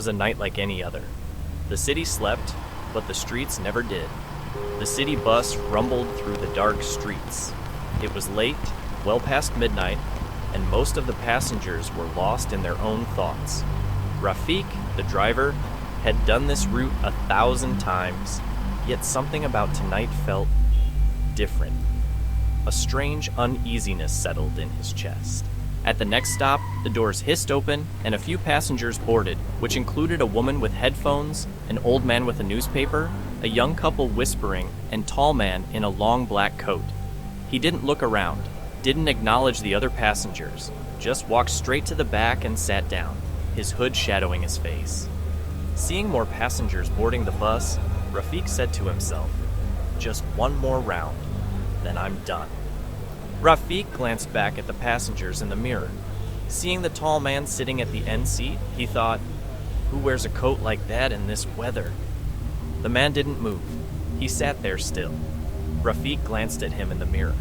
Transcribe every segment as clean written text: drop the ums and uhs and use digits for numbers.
was a night like any other. The city slept, but the streets never did. The city bus rumbled through the dark streets. It was late, well past midnight, and most of the passengers were lost in their own thoughts. Rafik, the driver, had done this route 1,000 times, yet something about tonight felt different. A strange uneasiness settled in his chest. At the next stop, the doors hissed open and a few passengers boarded, which included a woman with headphones, an old man with a newspaper, a young couple whispering, and tall man in a long black coat. He didn't look around, didn't acknowledge the other passengers, just walked straight to the back and sat down, his hood shadowing his face. Seeing more passengers boarding the bus, Rafik said to himself, "Just one more round, then I'm done." Rafik glanced back at the passengers in the mirror. Seeing the tall man sitting at the end seat, he thought, "Who wears a coat like that in this weather?" The man didn't move. He sat there still. Rafik glanced at him in the mirror.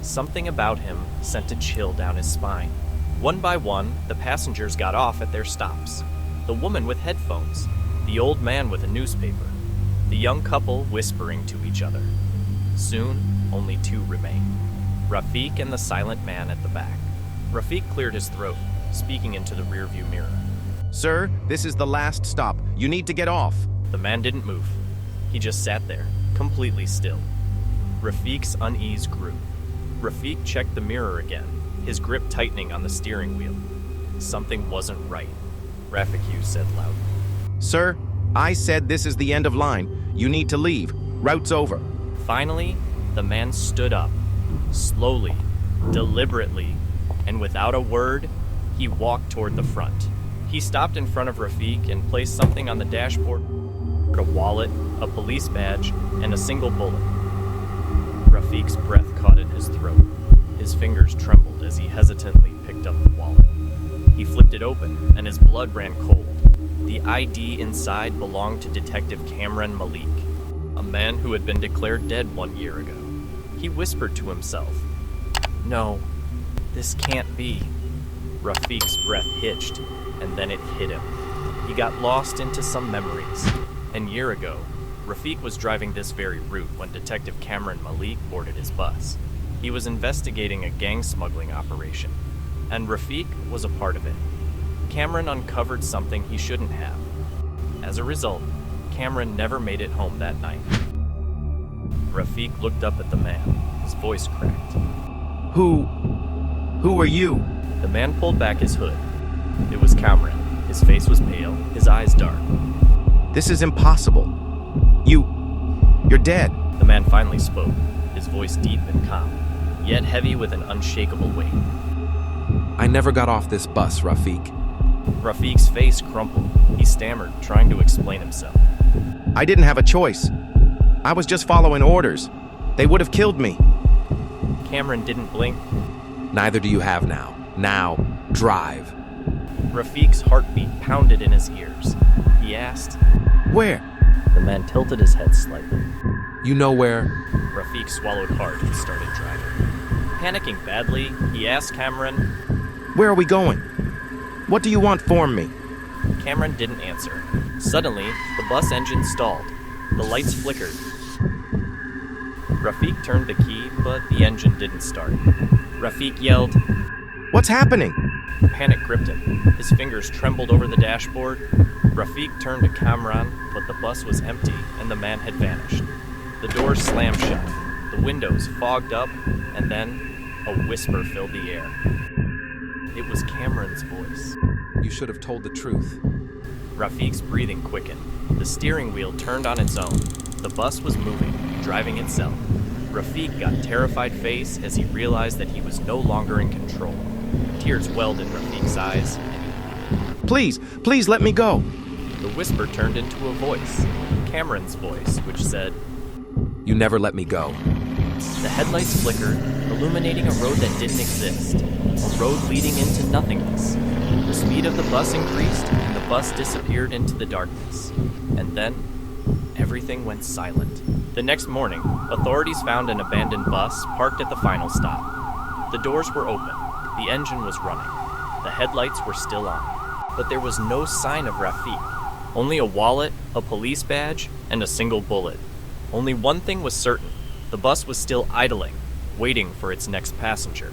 Something about him sent a chill down his spine. One by one, the passengers got off at their stops. The woman with headphones, the old man with a newspaper, the young couple whispering to each other. Soon, only two remained. Rafik and the silent man at the back. Rafik cleared his throat, speaking into the rearview mirror. "Sir, this is the last stop. You need to get off." The man didn't move. He just sat there, completely still. Rafik's unease grew. Rafik checked the mirror again, his grip tightening on the steering wheel. Something wasn't right, Rafik said loudly. "Sir, I said this is the end of line. You need to leave. Route's over." Finally, the man stood up. Slowly, deliberately, and without a word, he walked toward the front. He stopped in front of Rafik and placed something on the dashboard: a wallet, a police badge, and a single bullet. Rafik's breath caught in his throat. His fingers trembled as he hesitantly picked up the wallet. He flipped it open, and his blood ran cold. The ID inside belonged to Detective Cameron Malik, a man who had been declared dead 1 year ago. He whispered to himself, "No, this can't be." Rafik's breath hitched, and then it hit him. He got lost into some memories. A year ago, Rafik was driving this very route when Detective Cameron Malik boarded his bus. He was investigating a gang smuggling operation, and Rafik was a part of it. Cameron uncovered something he shouldn't have. As a result, Cameron never made it home that night. Rafik looked up at the man. His voice cracked. Who are you?" The man pulled back his hood. It was Cameron. His face was pale, his eyes dark. "This is impossible. You're dead." The man finally spoke, his voice deep and calm, yet heavy with an unshakable weight. "I never got off this bus, Rafik." Rafik's face crumpled. He stammered, trying to explain himself. "I didn't have a choice. I was just following orders. They would have killed me." Cameron didn't blink. "Neither do you have now. Now, drive." Rafik's heartbeat pounded in his ears. He asked, "Where?" The man tilted his head slightly. "You know where?" Rafik swallowed hard and started driving. Panicking badly, he asked Cameron, "Where are we going? What do you want from me?" Cameron didn't answer. Suddenly, the bus engine stalled. The lights flickered. Rafik turned the key, but the engine didn't start. Rafik yelled, "What's happening?" Panic gripped him. His fingers trembled over the dashboard. Rafik turned to Cameron, but the bus was empty and the man had vanished. The doors slammed shut, the windows fogged up, and then a whisper filled the air. It was Cameron's voice. "You should have told the truth." Rafik's breathing quickened. The steering wheel turned on its own. The bus was moving, driving itself. Rafik got a terrified face as he realized that he was no longer in control. Tears welled in Rafik's eyes, and he Please let me go." The whisper turned into a voice, Cameron's voice, which said, "You never let me go." The headlights flickered, illuminating a road that didn't exist, a road leading into nothingness. The speed of the bus increased, and the bus disappeared into the darkness. And then, everything went silent. The next morning, authorities found an abandoned bus parked at the final stop. The doors were open, the engine was running, the headlights were still on, but there was no sign of Rafik. Only a wallet, a police badge, and a single bullet. Only one thing was certain. The bus was still idling, waiting for its next passenger.